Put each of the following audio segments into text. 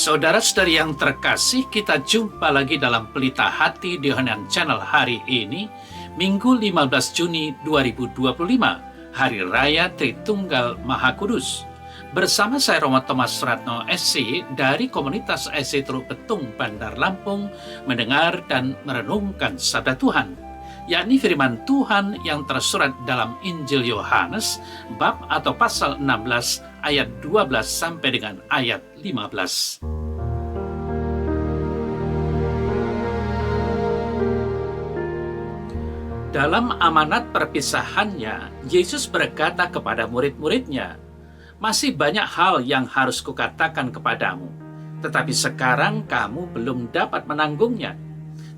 Saudara-saudari yang terkasih, kita jumpa lagi dalam Pelita Hati di Yohanan Channel hari ini, Minggu 15 Juni 2025, Hari Raya Tritunggal Maha Kudus. Bersama saya Romo Thomas Suratno SC dari komunitas SC Teluk Betung, Bandar Lampung, mendengar dan merenungkan sabda Tuhan, yakni firman Tuhan yang tersurat dalam Injil Yohanes, bab atau pasal 16, ayat 12 sampai dengan ayat 15. Dalam amanat perpisahannya, Yesus berkata kepada murid-muridnya, "Masih banyak hal yang harus kukatakan kepadamu, tetapi sekarang kamu belum dapat menanggungnya.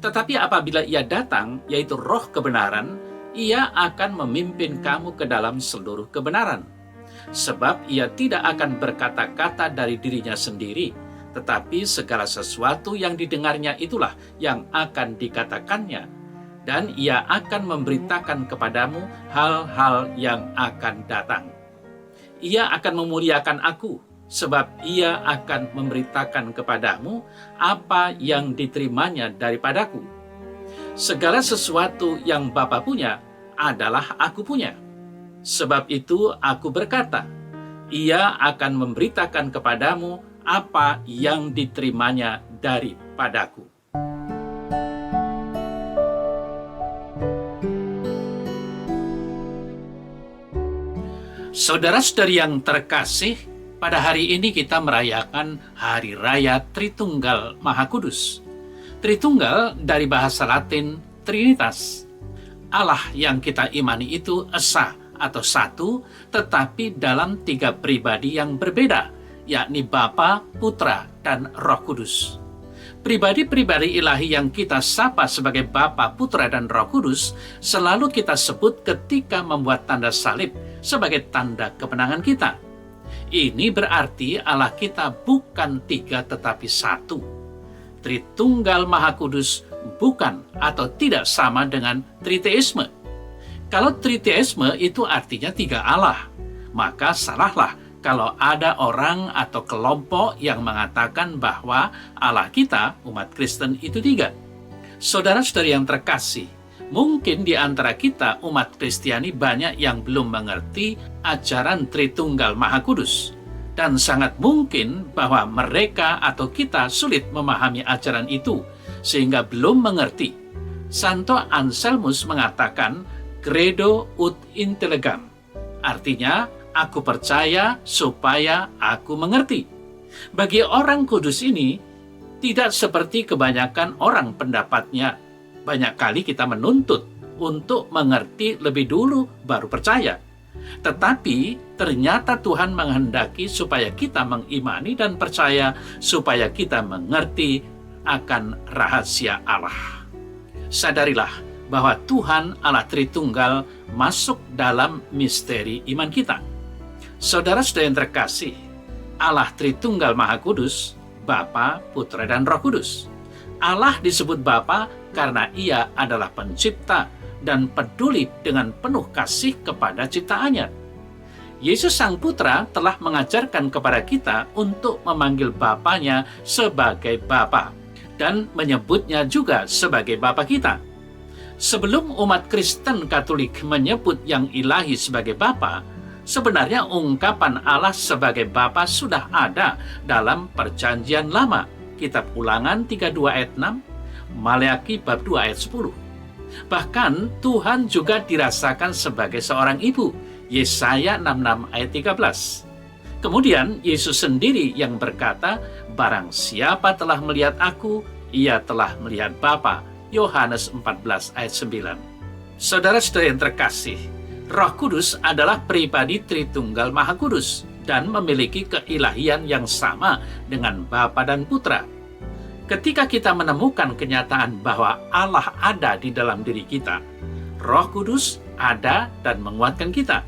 Tetapi apabila Ia datang, yaitu Roh kebenaran, Ia akan memimpin kamu ke dalam seluruh kebenaran. Sebab Ia tidak akan berkata-kata dari dirinya sendiri, tetapi segala sesuatu yang didengarnya itulah yang akan dikatakannya. Dan Ia akan memberitakan kepadamu hal-hal yang akan datang. Ia akan memuliakan Aku, sebab Ia akan memberitakan kepadamu apa yang diterimanya daripadaku. Segala sesuatu yang Bapa punya adalah Aku punya. Sebab itu Aku berkata, Ia akan memberitakan kepadamu apa yang diterimanya daripadaku." Saudara-saudari yang terkasih, pada hari ini kita merayakan Hari Raya Tritunggal Maha Kudus. Tritunggal dari bahasa Latin Trinitas. Allah yang kita imani itu esa atau satu, tetapi dalam tiga pribadi yang berbeda, yakni Bapa, Putra, dan Roh Kudus. Pribadi-pribadi ilahi yang kita sapa sebagai Bapa, Putra, dan Roh Kudus selalu kita sebut ketika membuat tanda salib sebagai tanda kemenangan kita. Ini berarti Allah kita bukan tiga tetapi satu. Tritunggal Maha Kudus bukan atau tidak sama dengan triteisme. Kalau triteisme itu artinya tiga Allah, maka salahlah kalau ada orang atau kelompok yang mengatakan bahwa Allah kita, umat Kristen, itu tiga. Saudara-saudari yang terkasih, mungkin di antara kita, umat Kristiani, banyak yang belum mengerti ajaran Tritunggal Maha Kudus. Dan sangat mungkin bahwa mereka atau kita sulit memahami ajaran itu, sehingga belum mengerti. Santo Anselmus mengatakan, "Credo ut intellegam", artinya, aku percaya supaya aku mengerti. Bagi orang kudus ini, tidak seperti kebanyakan orang pendapatnya. Banyak kali kita menuntut untuk mengerti lebih dulu baru percaya. Tetapi ternyata Tuhan menghendaki supaya kita mengimani dan percaya supaya kita mengerti akan rahasia Allah. Sadarilah bahwa Tuhan Allah Tritunggal masuk dalam misteri iman kita. Saudara-saudara yang terkasih, Allah Tritunggal Maha Kudus, Bapa, Putra, dan Roh Kudus. Allah disebut Bapa karena Ia adalah pencipta dan peduli dengan penuh kasih kepada ciptaannya. Yesus Sang Putra telah mengajarkan kepada kita untuk memanggil Bapanya sebagai Bapa dan menyebutnya juga sebagai Bapa kita. Sebelum umat Kristen Katolik menyebut yang ilahi sebagai Bapa, sebenarnya ungkapan Allah sebagai Bapa sudah ada dalam Perjanjian Lama, Kitab Ulangan 32 ayat 6, Maleakhi bab 2 ayat 10. Bahkan Tuhan juga dirasakan sebagai seorang ibu, Yesaya 66 ayat 13. Kemudian Yesus sendiri yang berkata, "Barang siapa telah melihat Aku, ia telah melihat Bapa." Yohanes 14 ayat 9. Saudara-saudara yang terkasih, Roh Kudus adalah pribadi Tritunggal Maha Kudus dan memiliki keilahian yang sama dengan Bapa dan Putra. Ketika kita menemukan kenyataan bahwa Allah ada di dalam diri kita, Roh Kudus ada dan menguatkan kita.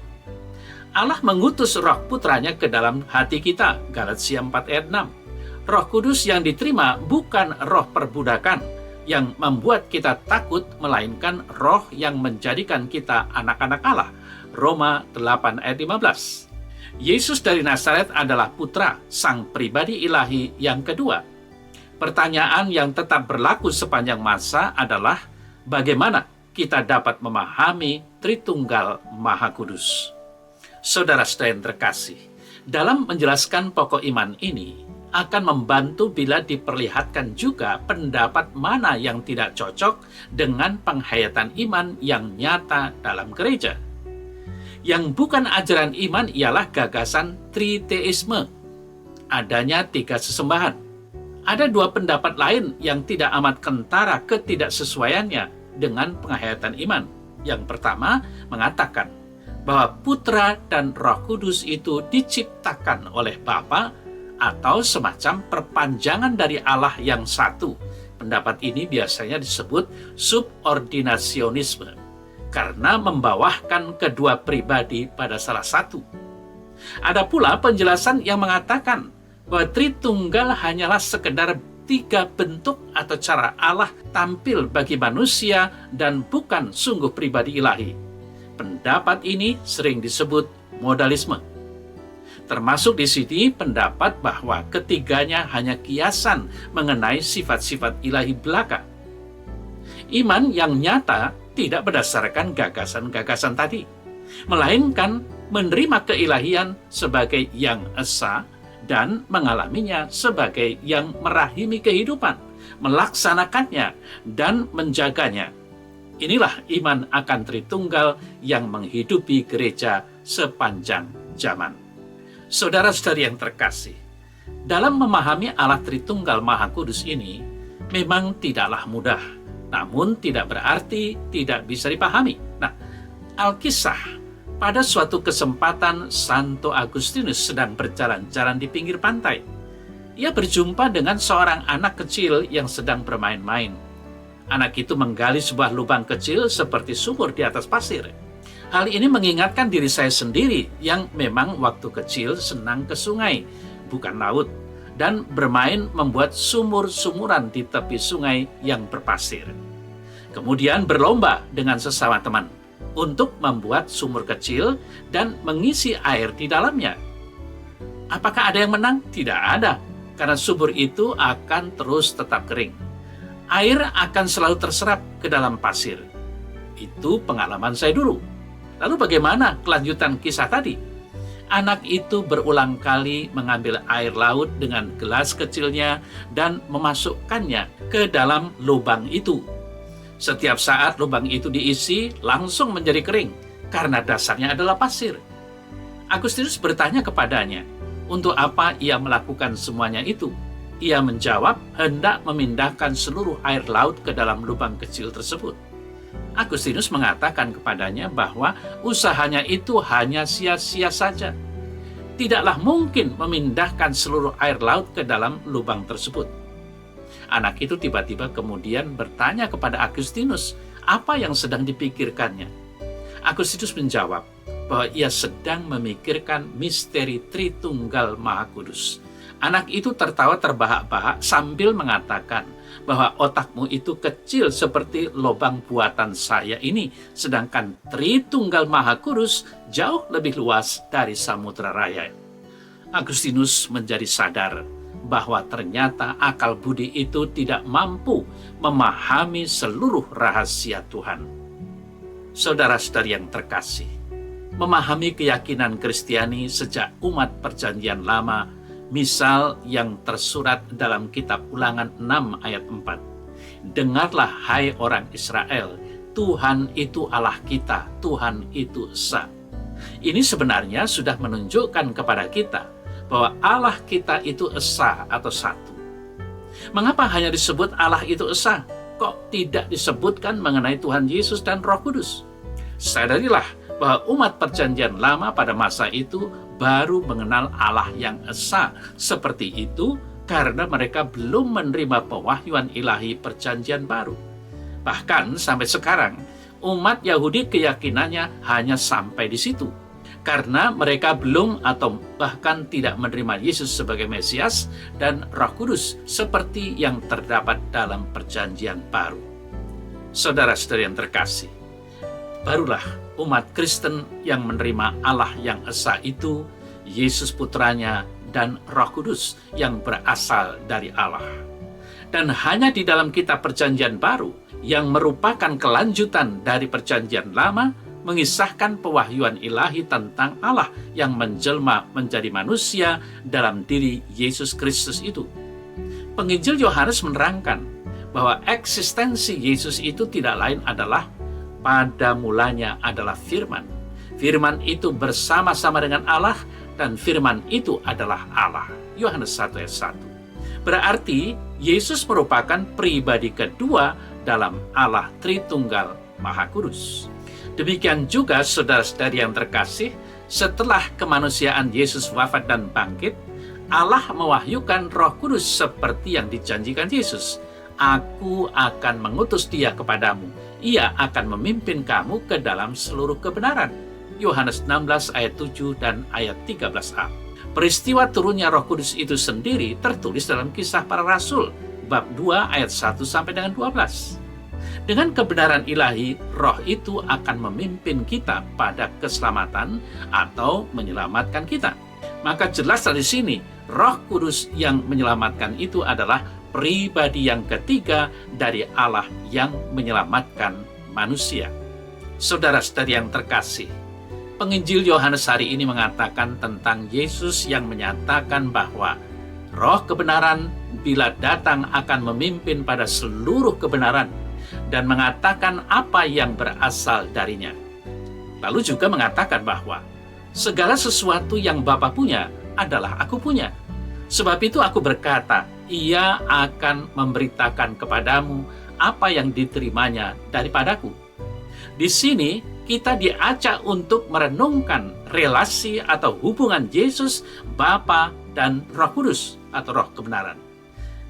Allah mengutus Roh Putranya ke dalam hati kita, Galatia 4 ayat 6. Roh Kudus yang diterima bukan roh perbudakan yang membuat kita takut, melainkan roh yang menjadikan kita anak-anak Allah, Roma 8 ayat 15. Yesus dari Nazaret adalah putra sang pribadi ilahi yang kedua. Pertanyaan yang tetap berlaku sepanjang masa adalah bagaimana kita dapat memahami Tritunggal Maha Kudus. Saudara-saudara yang terkasih, dalam menjelaskan pokok iman ini akan membantu bila diperlihatkan juga pendapat mana yang tidak cocok dengan penghayatan iman yang nyata dalam gereja. Yang bukan ajaran iman ialah gagasan triteisme, adanya 3 sesembahan. Ada 2 pendapat lain yang tidak amat kentara ketidaksesuaiannya dengan penghayatan iman. Yang pertama mengatakan bahwa Putra dan Roh Kudus itu diciptakan oleh Bapa atau semacam perpanjangan dari Allah yang satu. Pendapat ini biasanya disebut subordinasionisme, karena membawahkan kedua pribadi pada salah satu. Ada pula penjelasan yang mengatakan bahwa Tritunggal hanyalah sekedar 3 bentuk atau cara Allah tampil bagi manusia dan bukan sungguh pribadi ilahi. Pendapat ini sering disebut modalisme. Termasuk di sini pendapat bahwa ketiganya hanya kiasan mengenai sifat-sifat ilahi belaka. Iman yang nyata tidak berdasarkan gagasan-gagasan tadi, melainkan menerima keilahian sebagai yang esa dan mengalaminya sebagai yang merahimi kehidupan, melaksanakannya dan menjaganya. Inilah iman akan Tritunggal yang menghidupi gereja sepanjang zaman. Saudara-saudari yang terkasih, dalam memahami Allah Tritunggal Maha Kudus ini memang tidaklah mudah, namun tidak berarti tidak bisa dipahami. Nah, Alkisah, pada suatu kesempatan Santo Agustinus sedang berjalan-jalan di pinggir pantai. Ia berjumpa dengan seorang anak kecil yang sedang bermain-main. Anak itu menggali sebuah lubang kecil seperti sumur di atas pasir. Hal ini mengingatkan diri saya sendiri yang memang waktu kecil senang ke sungai, bukan laut, dan bermain membuat sumur-sumuran di tepi sungai yang berpasir. Kemudian berlomba dengan sesama teman untuk membuat sumur kecil dan mengisi air di dalamnya. Apakah ada yang menang? Tidak ada, karena sumur itu akan terus tetap kering. Air akan selalu terserap ke dalam pasir. Itu pengalaman saya dulu. Lalu bagaimana kelanjutan kisah tadi? Anak itu berulang kali mengambil air laut dengan gelas kecilnya dan memasukkannya ke dalam lubang itu. Setiap saat lubang itu diisi, langsung menjadi kering, karena dasarnya adalah pasir. Agustinus bertanya kepadanya, untuk apa ia melakukan semuanya itu? Ia menjawab, hendak memindahkan seluruh air laut ke dalam lubang kecil tersebut. Agustinus mengatakan kepadanya bahwa usahanya itu hanya sia-sia saja. Tidaklah mungkin memindahkan seluruh air laut ke dalam lubang tersebut. Anak itu tiba-tiba kemudian bertanya kepada Agustinus apa yang sedang dipikirkannya. Agustinus menjawab bahwa ia sedang memikirkan misteri Tritunggal Maha Kudus. Anak itu tertawa terbahak-bahak sambil mengatakan bahwa otakmu itu kecil seperti lubang buatan saya ini, sedangkan Tritunggal Maha Kudus jauh lebih luas dari samudra raya. Agustinus menjadi sadar bahwa ternyata akal budi itu tidak mampu memahami seluruh rahasia Tuhan. Saudara-saudari yang terkasih, memahami keyakinan Kristiani sejak umat Perjanjian Lama, misal yang tersurat dalam kitab Ulangan 6 ayat 4. Dengarlah hai orang Israel, Tuhan itu Allah kita, Tuhan itu esa. Ini sebenarnya sudah menunjukkan kepada kita bahwa Allah kita itu esa atau satu. Mengapa hanya disebut Allah itu esa? Kok tidak disebutkan mengenai Tuhan Yesus dan Roh Kudus? Sadarilah bahwa umat Perjanjian Lama pada masa itu baru mengenal Allah yang esa seperti itu karena mereka belum menerima pewahyuan ilahi Perjanjian Baru. Bahkan sampai sekarang, umat Yahudi keyakinannya hanya sampai di situ, karena mereka belum atau bahkan tidak menerima Yesus sebagai Mesias dan Roh Kudus seperti yang terdapat dalam Perjanjian Baru. Saudara-saudari yang terkasih, barulah umat Kristen yang menerima Allah yang esa itu Yesus putranya, dan Roh Kudus yang berasal dari Allah. Dan hanya di dalam kitab Perjanjian Baru yang merupakan kelanjutan dari Perjanjian Lama mengisahkan pewahyuan ilahi tentang Allah yang menjelma menjadi manusia dalam diri Yesus Kristus itu. Penginjil Yohanes menerangkan bahwa eksistensi Yesus itu tidak lain adalah pada mulanya adalah Firman. Firman itu bersama-sama dengan Allah dan Firman itu adalah Allah. Yohanes 1 ayat 1. Berarti Yesus merupakan pribadi kedua dalam Allah Tritunggal Maha Kudus. Demikian juga saudara-saudari yang terkasih, setelah kemanusiaan Yesus wafat dan bangkit, Allah mewahyukan Roh Kudus seperti yang dijanjikan Yesus. Aku akan mengutus Dia kepadamu. Ia akan memimpin kamu ke dalam seluruh kebenaran. Yohanes 16 ayat 7 dan ayat 13a. Peristiwa turunnya Roh Kudus itu sendiri tertulis dalam Kisah Para Rasul, bab 2 ayat 1 sampai dengan 12. Dengan kebenaran ilahi, Roh itu akan memimpin kita pada keselamatan atau menyelamatkan kita. Maka jelas dari sini, Roh Kudus yang menyelamatkan itu adalah pribadi yang ketiga dari Allah yang menyelamatkan manusia. Saudara-saudari yang terkasih, Penginjil Yohanes hari ini mengatakan tentang Yesus yang menyatakan bahwa Roh kebenaran bila datang akan memimpin pada seluruh kebenaran dan mengatakan apa yang berasal darinya. Lalu juga mengatakan bahwa segala sesuatu yang Bapa punya adalah aku punya. Sebab itu aku berkata, Ia akan memberitakan kepadamu apa yang diterimanya daripadaku. Di sini kita diajak untuk merenungkan relasi atau hubungan Yesus, Bapa, dan Roh Kudus atau Roh kebenaran.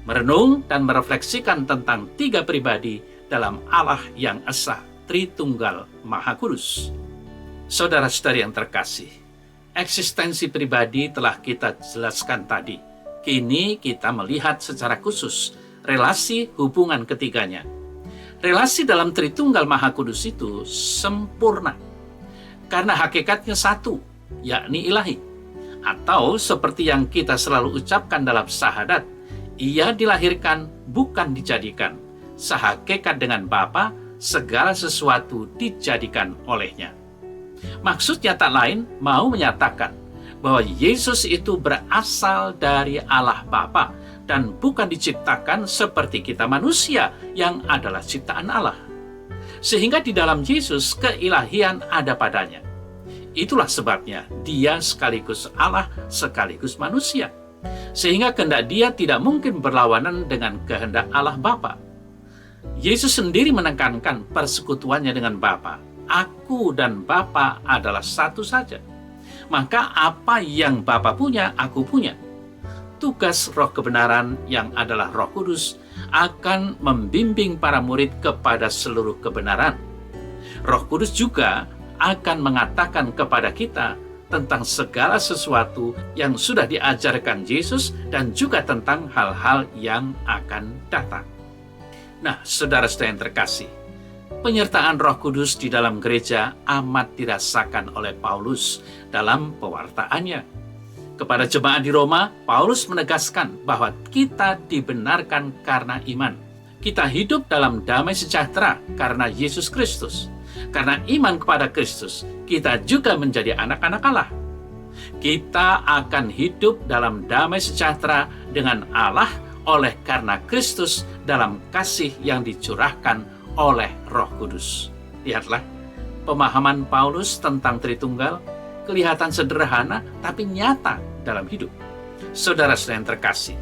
Merenung dan merefleksikan tentang tiga pribadi dalam Allah yang esa, Tritunggal Maha Kudus. Saudara-saudari yang terkasih, eksistensi pribadi telah kita jelaskan tadi. Kini kita melihat secara khusus relasi hubungan ketiganya. Relasi dalam Tritunggal Maha Kudus itu sempurna karena hakikatnya satu, yakni ilahi. Atau seperti yang kita selalu ucapkan dalam syahadat, Ia dilahirkan bukan dijadikan. Sehakikat dengan Bapa, segala sesuatu dijadikan olehnya. Maksudnya tak lain mau menyatakan bahwa Yesus itu berasal dari Allah Bapa dan bukan diciptakan seperti kita manusia yang adalah ciptaan Allah. Sehingga di dalam Yesus keilahian ada padanya. Itulah sebabnya Dia sekaligus Allah sekaligus manusia. Sehingga kehendak Dia tidak mungkin berlawanan dengan kehendak Allah Bapa. Yesus sendiri menekankan persekutuannya dengan Bapa. Aku dan Bapa adalah satu saja. Maka apa yang Bapa punya, aku punya. Tugas Roh kebenaran yang adalah Roh Kudus akan membimbing para murid kepada seluruh kebenaran. Roh Kudus juga akan mengatakan kepada kita tentang segala sesuatu yang sudah diajarkan Yesus dan juga tentang hal-hal yang akan datang. Nah, saudara-saudara yang terkasih, penyertaan Roh Kudus di dalam gereja amat dirasakan oleh Paulus dalam pewartaannya. Kepada jemaat di Roma, Paulus menegaskan bahwa kita dibenarkan karena iman. Kita hidup dalam damai sejahtera karena Yesus Kristus. Karena iman kepada Kristus, kita juga menjadi anak-anak Allah. Kita akan hidup dalam damai sejahtera dengan Allah oleh karena Kristus dalam kasih yang dicurahkan oleh Roh Kudus. Lihatlah, pemahaman Paulus tentang Tritunggal kelihatan sederhana tapi nyata dalam hidup. Saudara-saudara yang terkasih,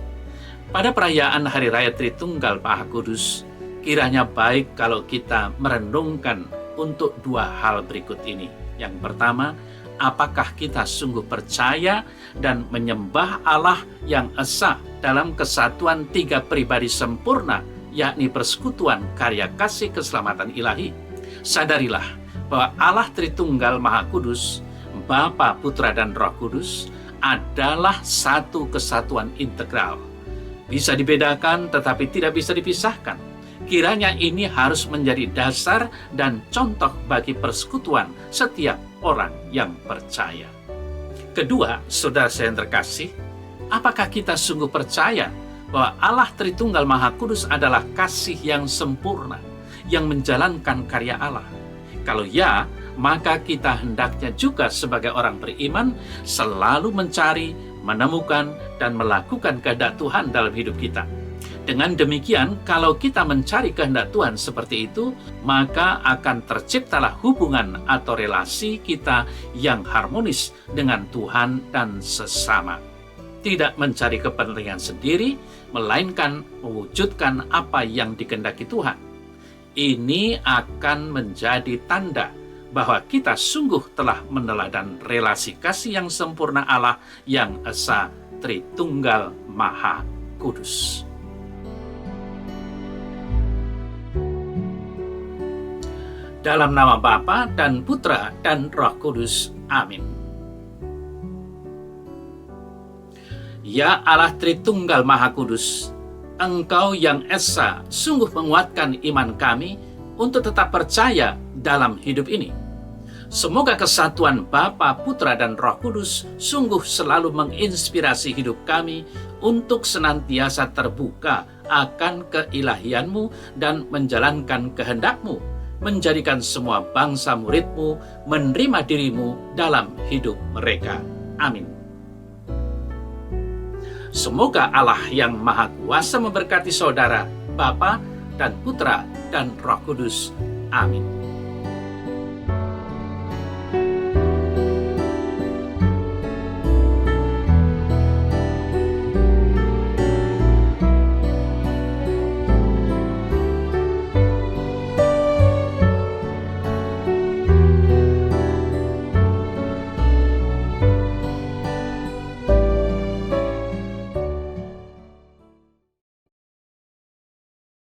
pada perayaan Hari Raya Tritunggal Maha Kudus, kiranya baik kalau kita merenungkan untuk dua hal berikut ini. Yang pertama, apakah kita sungguh percaya dan menyembah Allah yang esa dalam kesatuan tiga pribadi sempurna, yakni persekutuan karya kasih keselamatan ilahi? Sadarilah bahwa Allah Tritunggal Maha Kudus, Bapa, Putra, dan Roh Kudus adalah satu kesatuan integral. Bisa dibedakan tetapi tidak bisa dipisahkan. Kiranya ini harus menjadi dasar dan contoh bagi persekutuan setiap orang yang percaya. Kedua, saudara saya yang terkasih, apakah kita sungguh percaya bahwa Allah Tritunggal Maha Kudus adalah kasih yang sempurna, yang menjalankan karya Allah? Kalau ya, maka kita hendaknya juga sebagai orang beriman selalu mencari, menemukan, dan melakukan kehendak Tuhan dalam hidup kita. Dengan demikian, kalau kita mencari kehendak Tuhan seperti itu, maka akan terciptalah hubungan atau relasi kita yang harmonis dengan Tuhan dan sesama. Tidak mencari kepentingan sendiri, melainkan mewujudkan apa yang dikehendaki Tuhan. Ini akan menjadi tanda bahwa kita sungguh telah meneladan relasi kasih yang sempurna Allah yang Esa Tritunggal Maha Kudus. Dalam nama Bapa dan Putra dan Roh Kudus. Amin. Ya Allah Tritunggal Maha Kudus, Engkau yang Esa sungguh menguatkan iman kami untuk tetap percaya dalam hidup ini. Semoga kesatuan Bapa, Putra, dan Roh Kudus sungguh selalu menginspirasi hidup kami untuk senantiasa terbuka akan keilahian-Mu dan menjalankan kehendak-Mu, menjadikan semua bangsa murid-Mu menerima diri-Mu dalam hidup mereka. Amin. Semoga Allah yang Maha Kuasa memberkati saudara, Bapa, dan Putra, dan Roh Kudus. Amin.